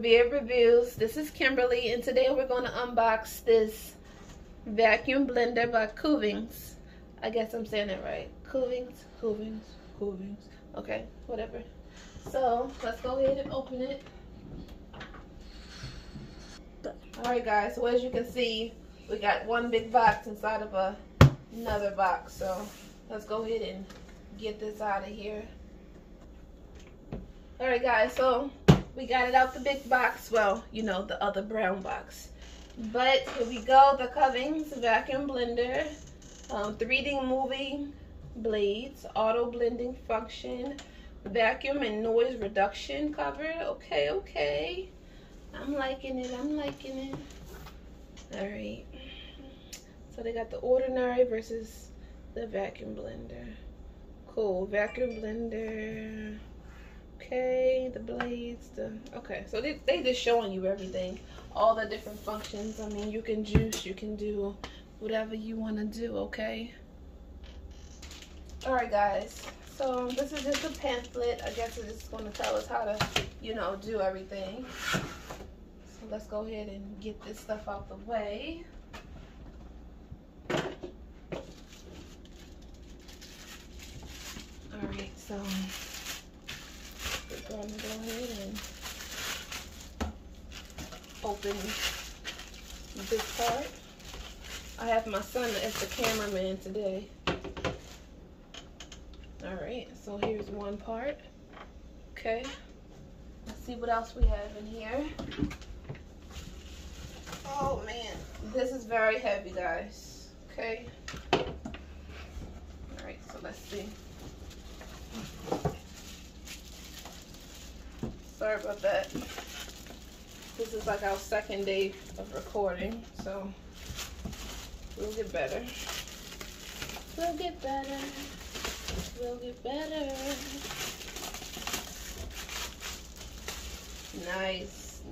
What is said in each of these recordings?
Revered Reviews. This is Kimberly, and today we're going to unbox this vacuum blender by Kuvings. I guess I'm saying it right. Kuvings. Okay, whatever. So let's go ahead and open it. Alright guys, so as you can see, we got one big box inside of another box. So let's go ahead and get this out of here. Alright guys, so we got it out the big box. Well, you know, the other brown box. But here we go, the Kuvings Vacuum Blender. 3D moving blades, auto blending function, vacuum and noise reduction cover. Okay. I'm liking it. Alright. So they got the ordinary versus the vacuum blender. Cool. Vacuum blender. Okay, the blades, okay, so they just showing you everything, all the different functions. I mean, you can juice, you can do whatever you want to do, okay? Alright guys, so this is just a pamphlet. I guess it's going to tell us how to, you know, do everything. So let's go ahead and get this stuff out the way. Alright, so we're going to go ahead and open this part. I have my son as the cameraman today. Alright, so here's one part. Okay. Let's see what else we have in here. Oh man, this is very heavy, guys. Okay. Alright, so let's see. Sorry about that. This is like our second day of recording, so we'll get better. We'll get better. Nice.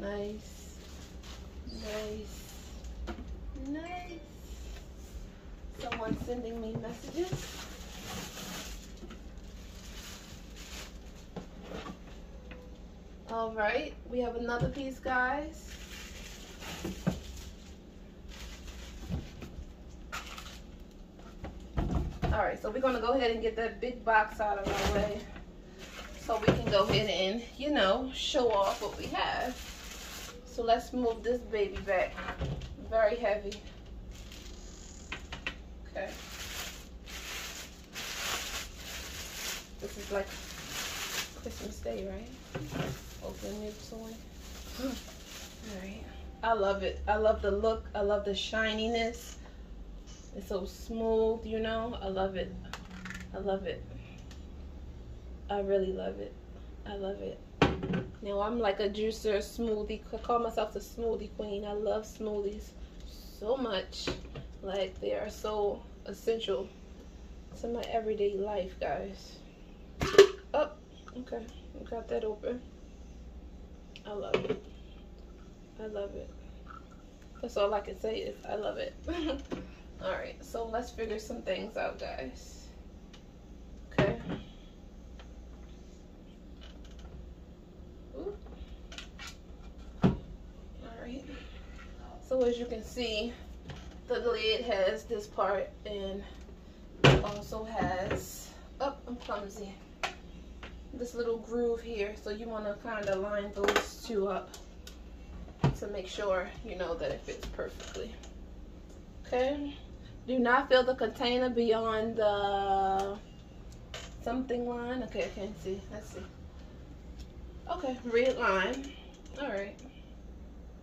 Someone's sending me messages. All right, we have another piece, guys. All right, so we're gonna go ahead and get that big box out of our way so we can go ahead and, you know, show off what we have. So let's move this baby back. Very heavy. Okay. This is like Christmas Day, right? Open your toy. Alright. I love it. I love the look. I love the shininess. It's so smooth, you know. I love it. I really love it. Now I'm like a juicer, smoothie. I call myself the smoothie queen. I love smoothies so much. Like, they are so essential to my everyday life, guys. Oh, okay. Got that open. I love it. That's all I can say is I love it. Alright, so let's figure some things out, guys. Okay. Alright. So as you can see, the lid has this part, and it also has, oh, I'm clumsy, this little groove here. So you want to kind of line those two up to make sure, you know, that it fits perfectly. Okay. Do not fill the container beyond the something line. Okay, I can't see. Let's see. Okay, red line. All right.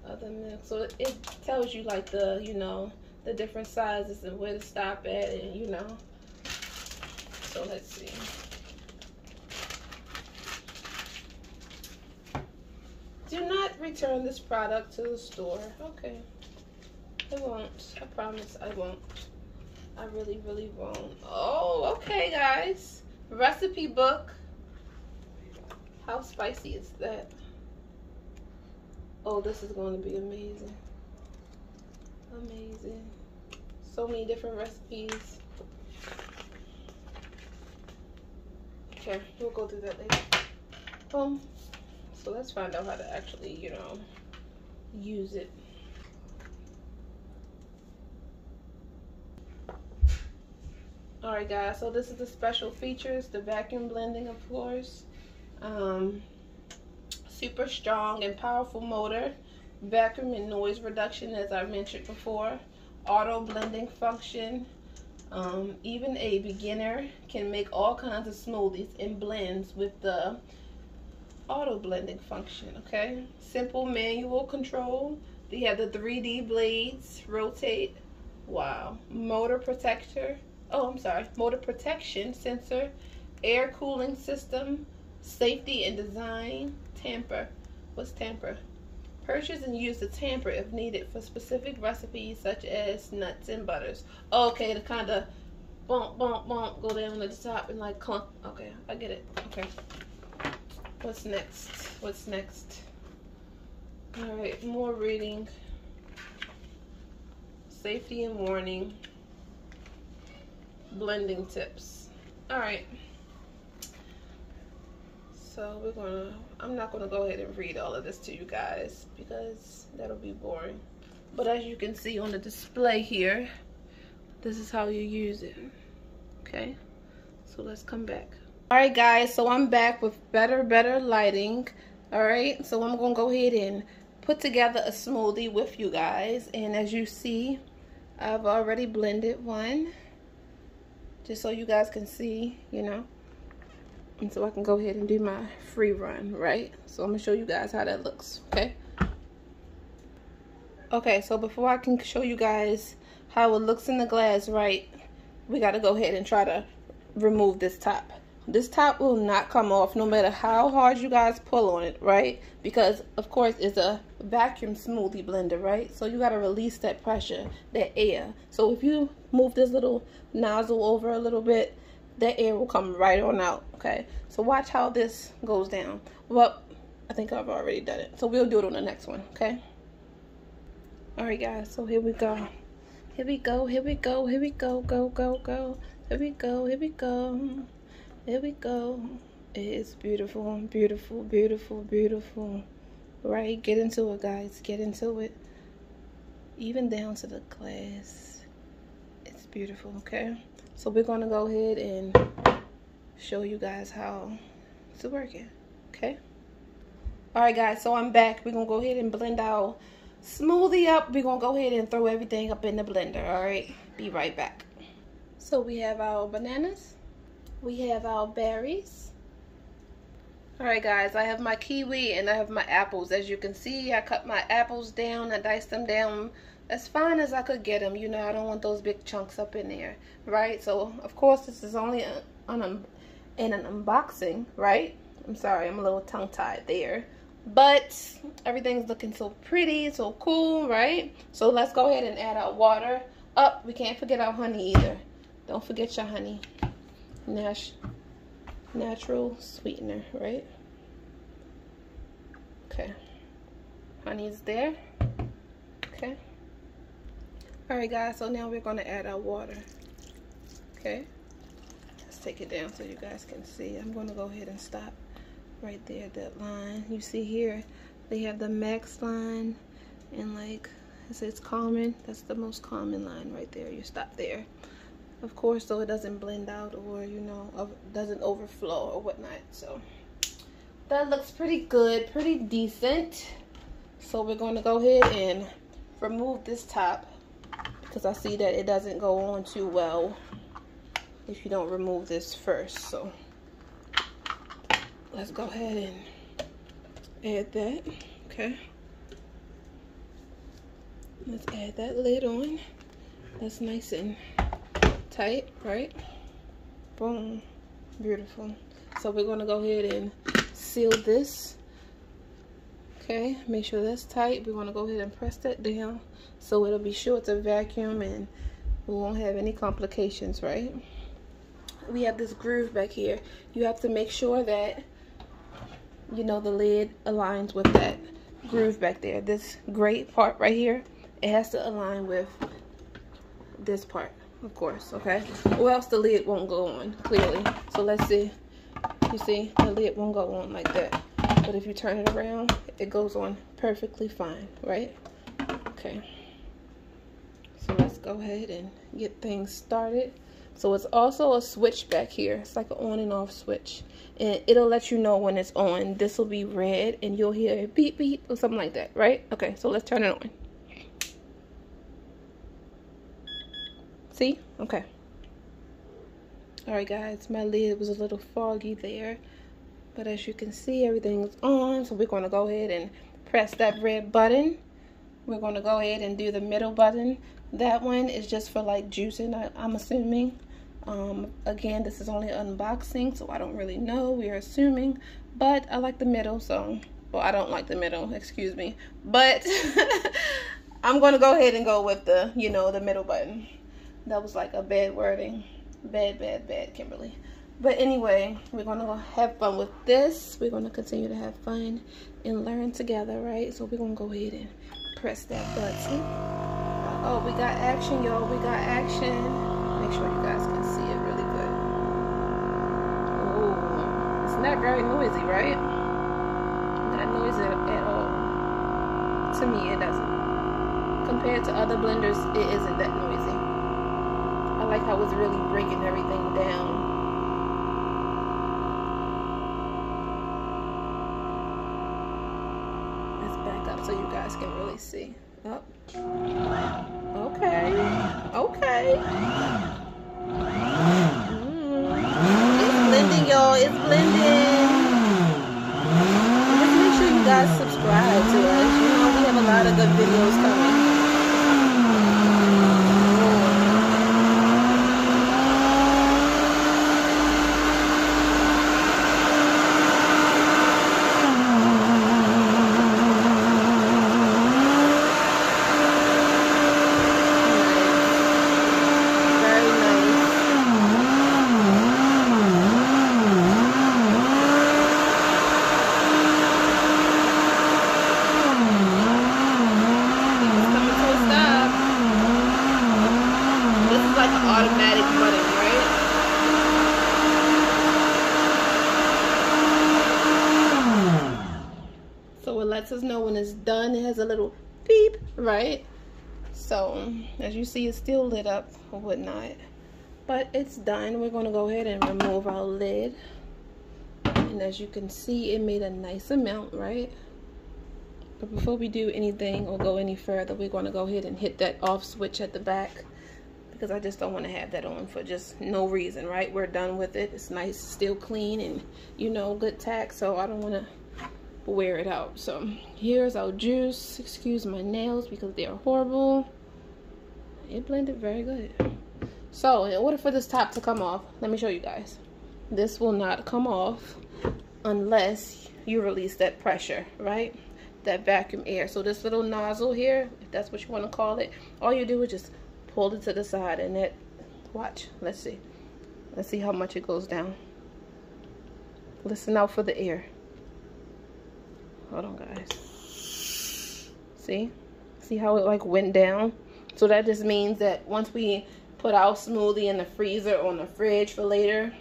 Other than, so it tells you like the, you know, the different sizes and where to stop at, and you know. So let's see. Do not return this product to the store. Okay. I won't. I promise I won't. I really won't. Oh, okay, guys. Recipe book. How spicy is that? Oh, this is going to be amazing. So many different recipes. Okay, we'll go through that later. Boom. So let's find out how to actually, you know, use it. Alright guys, so this is the special features, the vacuum blending, of course. Super strong and powerful motor, vacuum and noise reduction, as I mentioned before, auto blending function. Even a beginner can make all kinds of smoothies and blends with the auto blending function. Okay, simple manual control. They have the 3D blades, rotate. Wow. Motor protector. Oh, I'm sorry. Motor protection sensor, air cooling system, safety and design. Tamper. What's tamper? Purchase and use the tamper if needed for specific recipes such as nuts and butters. Okay, to kind of bump, bump, bump, go down to the top and like clunk. Okay, I get it. Okay. What's next? What's next? All right, more reading. Safety and warning. Blending tips. All right. So I'm not gonna go ahead and read all of this to you guys because that'll be boring. But as you can see on the display here, this is how you use it. Okay, so let's come back. All right guys, so I'm back with better lighting. All right, so I'm gonna go ahead and put together a smoothie with you guys. And as you see, I've already blended one, just so you guys can see, you know. And so I can go ahead and do my free run, right? So I'm gonna show you guys how that looks, okay? Okay, so before I can show you guys how it looks in the glass, right, we gotta go ahead and try to remove this top. This top will not come off no matter how hard you guys pull on it, right? Because of course it's a vacuum smoothie blender, right? So you gotta release that pressure, that air. So if you move this little nozzle over a little bit, that air will come right on out. Okay, so watch how this goes down. Well, I think I've already done it, so we'll do it on the next one. Okay, all right guys, so here we go. Here we go, here we go, here we go, go, go, go. Here we go, here we go, here we go. It is beautiful, beautiful, beautiful, beautiful. Right, get into it guys, get into it. Even down to the glass, it's beautiful. Okay, so we're gonna go ahead and show you guys how it's working. Okay, all right guys, so I'm back. We're gonna go ahead and blend our smoothie up. We're gonna go ahead and throw everything up in the blender. All right, be right back. So we have our bananas, we have our berries. All right guys, I have my kiwi and I have my apples. As you can see, I cut my apples down, I diced them down as fine as I could get them. You know, I don't want those big chunks up in there, right? So of course this is only an unboxing, right? I'm sorry, I'm a little tongue-tied there, but everything's looking so pretty, so cool, right? So let's go ahead and add our water. We can't forget our honey either. Don't forget your honey. Natural sweetener, right? Okay, honey's there. Okay, all right guys, so now we're going to add our water. Okay, let's take it down so you guys can see. I'm going to go ahead and stop right there, that line. You see here they have the max line, and like it says common. That's the most common line right there. You stop there, of course, so it doesn't blend out, or you know, doesn't overflow or whatnot. So that looks pretty good, pretty decent. So we're going to go ahead and remove this top, because I see that it doesn't go on too well if you don't remove this first. So let's go ahead and add that. Okay, let's add that lid on. That's nice and tight, right? Boom, beautiful. So we're going to go ahead and seal this. Okay, make sure that's tight. We want to go ahead and press that down so it'll be sure to vacuum and we won't have any complications, right? We have this groove back here. You have to make sure that, you know, the lid aligns with that groove back there. This gray part right here, it has to align with this part, of course, okay? Or else the lid won't go on, clearly. So let's see. You see, the lid won't go on like that. but if you turn it around, it goes on perfectly fine, right? Okay. So let's go ahead and get things started. So it's also a switch back here. It's like an on and off switch. And it'll let you know when it's on. This will be red and you'll hear a beep beep or something like that, right? Okay, so let's turn it on. See? Okay. Alright guys, my lid was a little foggy there. But as you can see, everything's on. So we're going to go ahead and press that red button. We're going to go ahead and do the middle button. That one is just for like juicing, I'm assuming. Again, this is only unboxing, so I don't really know. We are assuming, but I like the middle, so, well, I don't like the middle, excuse me. But I'm going to go ahead and go with the, you know, the middle button. That was like a bad wording. Bad, Kimberly. But anyway, we're going to have fun with this. We're going to continue to have fun and learn together, right? So we're going to go ahead and press that button. Oh, we got action, y'all. We got action. Make sure you guys can see it really good. Oh, it's not very noisy, right? Not noisy at all. To me, it doesn't. Compared to other blenders, it isn't that noisy. I like how it's really breaking everything down. Let's back up so you guys can really see. Up. Okay. Okay. It's blending, y'all. It's blending. Just make sure you guys subscribe to us. You know, we have a lot of good videos coming. Automatic button, right? So it lets us know when it's done. It has a little beep, right? So as you see, it's still lit up or whatnot, but it's done. We're going to go ahead and remove our lid, and as you can see, it made a nice amount, right? But before we do anything or go any further, we're going to go ahead and hit that off switch at the back, because I just don't want to have that on for just no reason, right? We're done with it. It's nice, still clean, and you know, good tack, so I don't want to wear it out. So here's our juice. Excuse my nails because they are horrible. It blended very good. So in order for this top to come off, let me show you guys. This will not come off unless you release that pressure, right? That vacuum air. So this little nozzle here, if that's what you want to call it, all you do is just pull it to the side, and that, watch, let's see how much it goes down. Listen out for the air. Hold on, guys. See how it like went down? So that just means that once we put our smoothie in the freezer or on the fridge for later,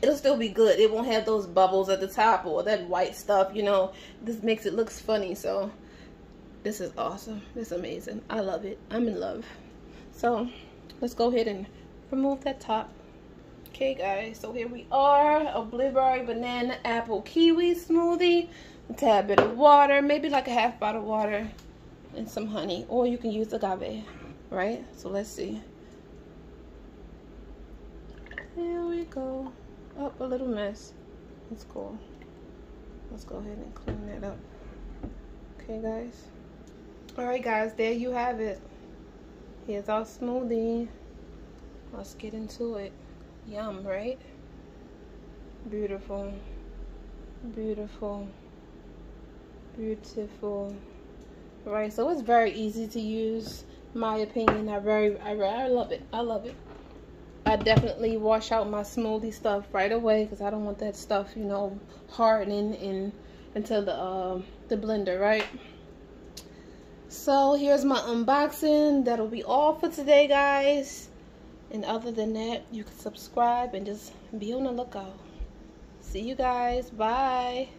it'll still be good. It won't have those bubbles at the top or that white stuff, you know. This makes it look funny. So this is awesome. It's amazing. I love it. I'm in love. So let's go ahead and remove that top. Okay guys, so here we are, a blueberry, banana, apple, kiwi smoothie, a tad bit of water, maybe like a half bottle of water, and some honey, or you can use agave, right? So let's see. Here we go. Oh, a little mess. That's cool. Let's go ahead and clean that up. Okay guys. Alright guys, there you have it. Here's our smoothie. Let's get into it. Yum, right? Beautiful. Beautiful. Beautiful. Right, so it's very easy to use, in my opinion. I love it. I love it. I definitely wash out my smoothie stuff right away because I don't want that stuff, you know, hardening into the blender, right? So here's my unboxing. That'll be all for today, guys. And other than that, you can subscribe and just be on the lookout. See you guys. Bye.